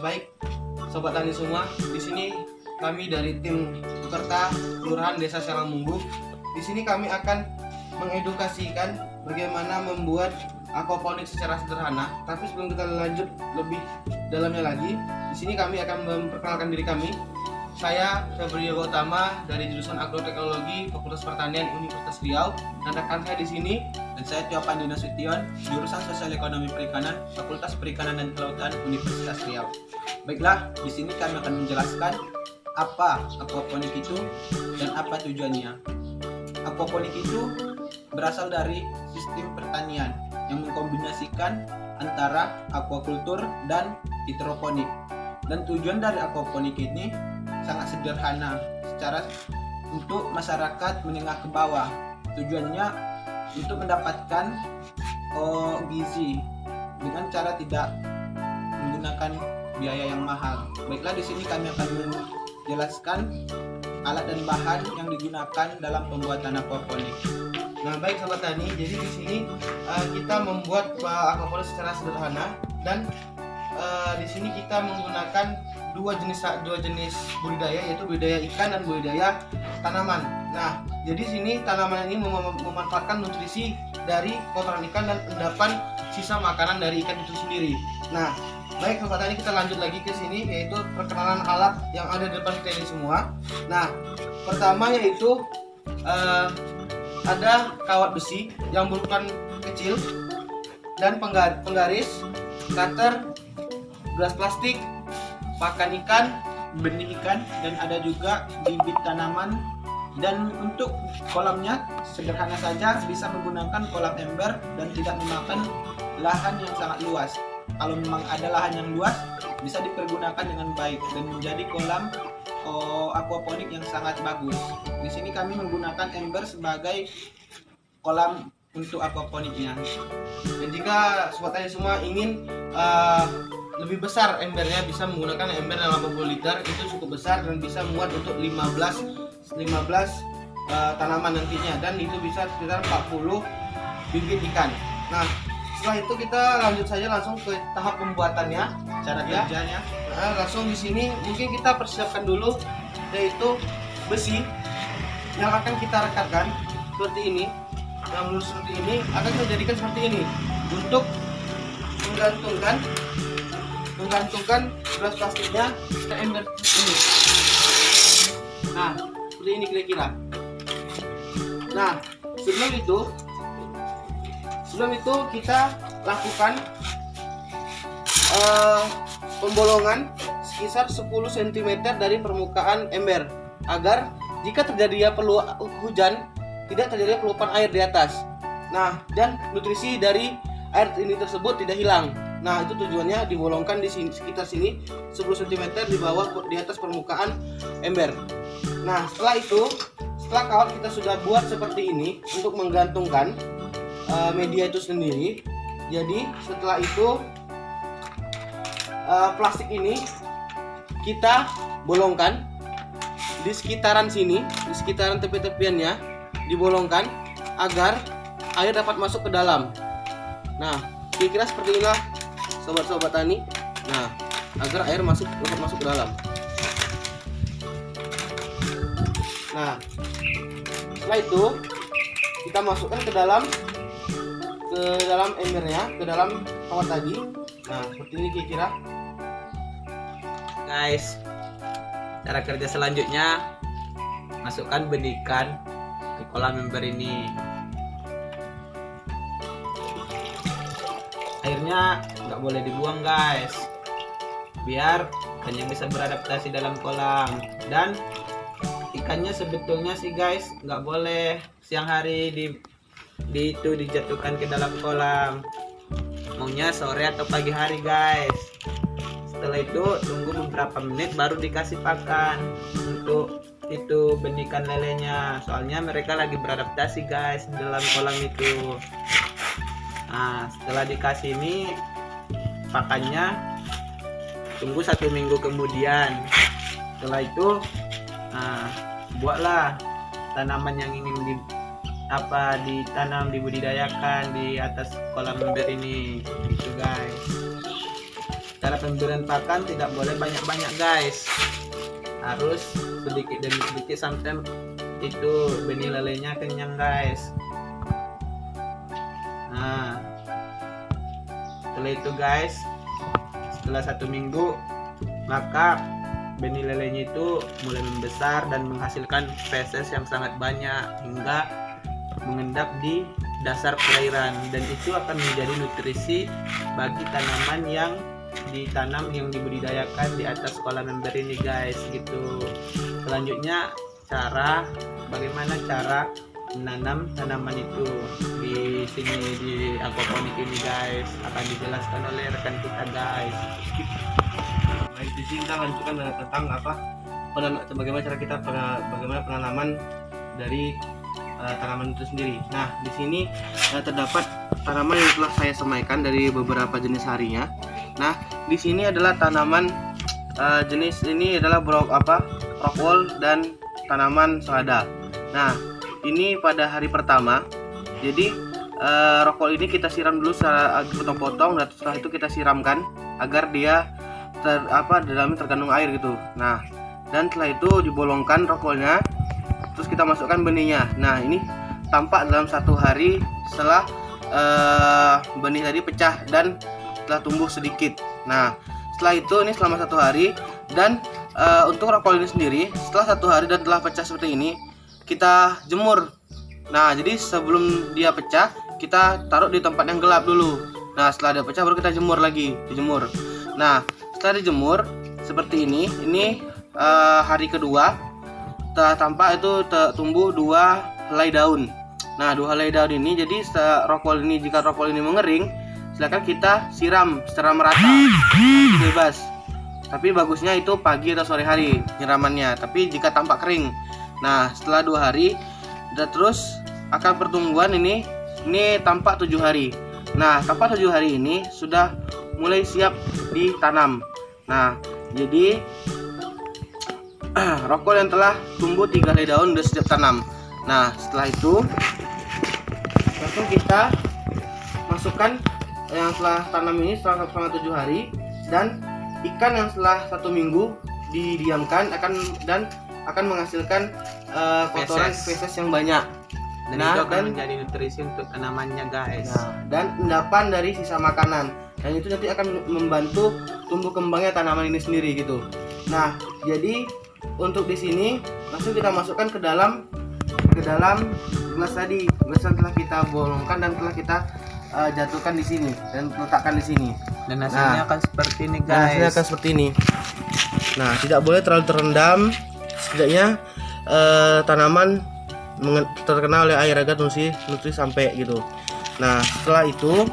Baik sobat tani semua, di sini kami dari tim peserta Kelurahan Desa Selangmunggu. Di sini kami akan mengedukasikan bagaimana membuat aquaponik secara sederhana. Tapi sebelum kita lanjut lebih dalamnya lagi, di sini kami akan memperkenalkan diri kami. Saya Febrio Gautama dari jurusan Agroteknologi Fakultas Pertanian Universitas Riau, dan rekan saya di sini. Dan saya Tio Pandino Sution, jurusan Sosial Ekonomi Perikanan, Fakultas Perikanan dan Kelautan Universitas Riau. Baiklah, di sini kami akan menjelaskan apa aquaponik itu dan apa tujuannya. Aquaponik itu berasal dari sistem pertanian yang mengkombinasikan antara aquaculture dan hidroponik. Dan tujuan dari aquaponik ini sangat sederhana secara untuk masyarakat menengah ke bawah. Tujuannya untuk mendapatkan gizi dengan cara tidak menggunakan biaya yang mahal. Baiklah, di sini kami akan menjelaskan alat dan bahan yang digunakan dalam pembuatan aquaponik. Nah, baik sobat tani, jadi di sini kita membuat aquaponik secara sederhana, dan di sini kita menggunakan dua jenis budidaya, yaitu budidaya ikan dan budidaya tanaman. Nah, jadi sini tanaman ini memanfaatkan nutrisi dari kotoran ikan dan endapan sisa makanan dari ikan itu sendiri. Nah, baik sobat tani, kita lanjut lagi ke sini, yaitu perkenalan alat yang ada di depan kita ini semua. Nah, pertama yaitu ada kawat besi yang berukuran kecil dan penggaris, cutter, gelas plastik, pakan ikan, Benih ikan, dan ada juga bibit tanaman. Dan untuk kolamnya sederhana saja, bisa menggunakan kolam ember dan tidak memakan lahan yang sangat luas. Kalau memang ada lahan yang luas, bisa dipergunakan dengan baik dan menjadi kolam aquaponik yang sangat bagus. Di sini kami menggunakan ember sebagai kolam untuk aquaponiknya. Dan jika sobat tani semua ingin lebih besar embernya, bisa menggunakan ember yang 80 liter, itu cukup besar dan bisa muat untuk 15 tanaman nantinya, dan itu bisa sekitar 40 bibit ikan. Nah, setelah itu kita lanjut saja langsung ke tahap pembuatannya, Cara kerjanya, langsung di sini mungkin kita persiapkan dulu, yaitu besi yang akan kita rekatkan seperti ini. Yang lurus seperti ini akan kita jadikan seperti ini untuk menggantungkan gelas plastiknya ke ember ini. Nah, seperti ini kira-kira. Nah, sebelum itu kita lakukan pembolongan sekitar 10 cm dari permukaan ember, agar jika terjadi perlu hujan, tidak terjadi peluapan air di atas. Nah, dan nutrisi dari air ini tersebut tidak hilang. Nah, itu tujuannya dibolongkan di sini, sekitar sini 10 cm di atas permukaan ember. Nah, setelah kawat kita sudah buat seperti ini untuk menggantungkan media itu sendiri. Jadi setelah itu plastik ini kita bolongkan di sekitaran sini, di sekitaran tepi-tepiannya dibolongkan agar air dapat masuk ke dalam. Nah, kira-kira seperti inilah sobat-sobat tani. Nah, agar air dapat masuk ke dalam. Nah, setelah itu kita masukkan ke dalam embernya, ke dalam kawat tadi. Nah, seperti ini kira-kira. guys. Cara kerja selanjutnya, masukkan benih ikan ke kolam ember ini. Airnya nggak boleh dibuang guys, biar ikannya bisa beradaptasi dalam kolam. Dan ikannya sebetulnya sih guys, nggak boleh siang hari dijatuhkan ke dalam kolam, maunya sore atau pagi hari guys. Setelah itu tunggu beberapa menit baru dikasih pakan untuk itu benih ikan lelenya, soalnya mereka lagi beradaptasi guys di dalam kolam itu. Nah, setelah dikasih ini pakannya, tunggu 1 minggu kemudian. Setelah itu, nah, buatlah tanaman yang ingin ditanam, dibudidayakan di atas kolam ember ini, gitu guys. Cara pemberian pakan tidak boleh banyak-banyak guys, harus sedikit demi sedikit sampai itu benih lelenya kenyang guys. Nah setelah itu guys, setelah 1 minggu maka benih lelenya itu mulai membesar dan menghasilkan feses yang sangat banyak hingga mengendap di dasar perairan, dan itu akan menjadi nutrisi bagi tanaman yang ditanam yang dibudidayakan di atas kolam ember ini guys gitu. Selanjutnya bagaimana cara menanam tanaman itu di sini di aquaponik ini guys, akan dijelaskan oleh rekan kita guys. Baik, di sini kita lanjutkan tentang bagaimana cara kita bagaimana penanaman dari tanaman itu sendiri. Nah, di sini terdapat tanaman yang telah saya semaikan dari beberapa jenis harinya. Nah, di sini adalah tanaman jenis ini adalah rockwool dan tanaman selada. Nah, ini pada hari pertama. Jadi rockwool ini kita siram dulu secara potong-potong, dan setelah itu kita siramkan agar dia dalamnya terkandung air gitu. Nah, dan setelah itu dibolongkan rockwoolnya, terus kita masukkan benihnya. Nah, ini tampak dalam 1 hari setelah benih tadi pecah dan telah tumbuh sedikit. Nah, setelah itu ini selama 1 hari, dan untuk rockwool ini sendiri setelah 1 hari dan telah pecah seperti ini, kita jemur. Nah, jadi sebelum dia pecah kita taruh di tempat yang gelap dulu. Nah, setelah dia pecah baru kita jemur lagi, dijemur. Nah, setelah dijemur seperti ini hari kedua telah tampak itu tumbuh 2 helai daun. Nah, 2 helai daun ini, jadi jika rockwool ini mengering, silakan kita siram secara merata, bebas. Tapi bagusnya itu pagi atau sore hari nyiramannya. Tapi jika tampak kering, nah setelah 2 hari, dan terus akar pertumbuhan ini tampak 7 hari. Nah, tampak 7 hari ini sudah mulai siap ditanam. Nah, jadi rockwool yang telah tumbuh 3 helai daun sudah siap tanam. Nah, setelah itu langsung kita masukkan yang setelah tanam ini selama 7 hari, dan ikan yang setelah 1 minggu didiamkan akan menghasilkan kotoran feses yang banyak. Dan itu akan menjadi nutrisi untuk tanamannya guys. Nah, dan endapan dari sisa makanan, dan itu nanti akan membantu tumbuh kembangnya tanaman ini sendiri gitu. Nah, jadi untuk di sini langsung kita masukkan ke dalam gelas tadi, gelas yang telah kita bolongkan dan telah kita jatuhkan di sini dan letakkan di sini. Dan hasilnya akan seperti ini guys. Hasilnya akan seperti ini. Nah, tidak boleh terlalu terendam. Setidaknya tanaman terkena oleh air agar nutrisi sampai gitu. Nah, setelah itu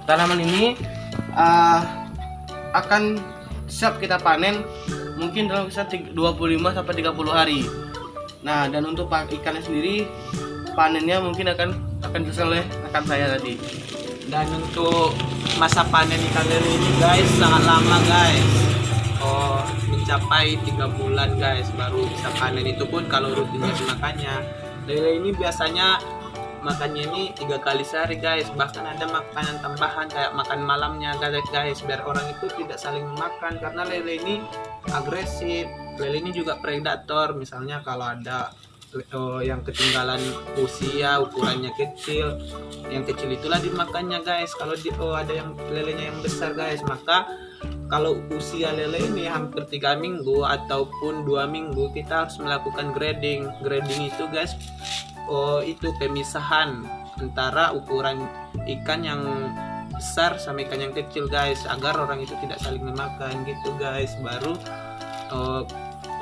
tanaman ini akan siap kita panen mungkin dalam kisar 25 sampai 30 hari. Nah, dan untuk ikannya sendiri panennya mungkin akan dijelaskan oleh rekan saya tadi. Dan untuk masa panen ikan lele ini guys sangat lama guys. Mencapai 3 bulan guys baru bisa panen, itu pun kalau rutin makannya. Lele ini biasanya makannya ini 3 kali sehari guys, bahkan ada makanan tambahan kayak makan malamnya guys, biar orang itu tidak saling memakan, karena lele ini agresif. Lele ini juga predator, misalnya kalau ada yang ketinggalan usia ukurannya kecil, yang kecil itulah dimakannya guys. Kalau ada yang lelenya yang besar guys, maka kalau usia lele ini hampir 3 minggu ataupun 2 minggu, kita harus melakukan grading. Grading itu guys, itu pemisahan antara ukuran ikan yang besar sama ikan yang kecil guys, agar orang itu tidak saling memakan gitu guys. Baru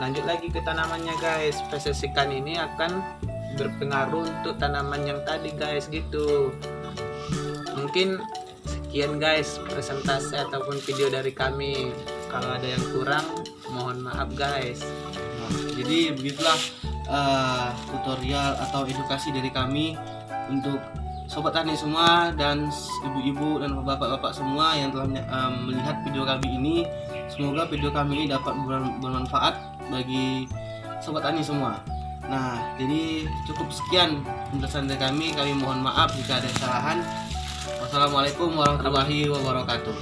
lanjut lagi ke tanamannya guys. Feses ikan ini akan berpengaruh untuk tanaman yang tadi guys gitu. Mungkin sekian guys presentasi ataupun video dari kami. Kalau ada yang kurang mohon maaf guys. Nah, jadi begitulah tutorial atau edukasi dari kami untuk sobat tani semua dan ibu-ibu dan bapak-bapak semua yang telah melihat video kami ini. Semoga video kami ini dapat bermanfaat bagi sobat tani semua. Nah, jadi cukup sekian penjelasan dari kami. Kami mohon maaf jika ada kesalahan. Wassalamualaikum warahmatullahi wabarakatuh.